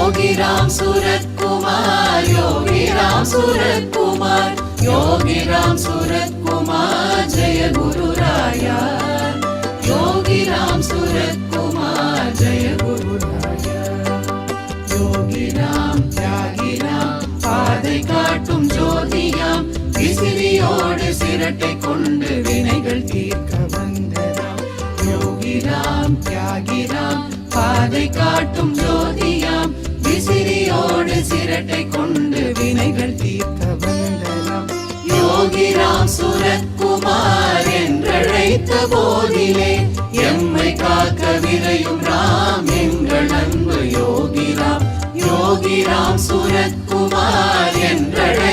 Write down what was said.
योगी राम सूरत कुमार, योगी राम सूरत कुमार, योगी राम सूरत कुमार, जय गुरु राया। योगी राम सूरत कुमार, जय गुरु राया। योगी राम त्यागी राम, பாதை காட்டும் ஜோதியாம், விசிறியோடு சிரட்டை கொண்டு வினைகள் தீர்க்க வந்ததாம். யோகி ராம் தியாகி ராம், பாதை காட்டும் ஜோதியாம், விசிறியோடு சிரட்டை கொண்டு வினைகள் தீர்க்க வந்ததாம். யோகி ராம் சூரத் குமார் என்றழைத்த போதிலே, எம்மை காக்க விரையும் ராம் எங்கள் அன்பு யோகி ராம். யோகி ராம் சூரத் குமார் என்றழைத்த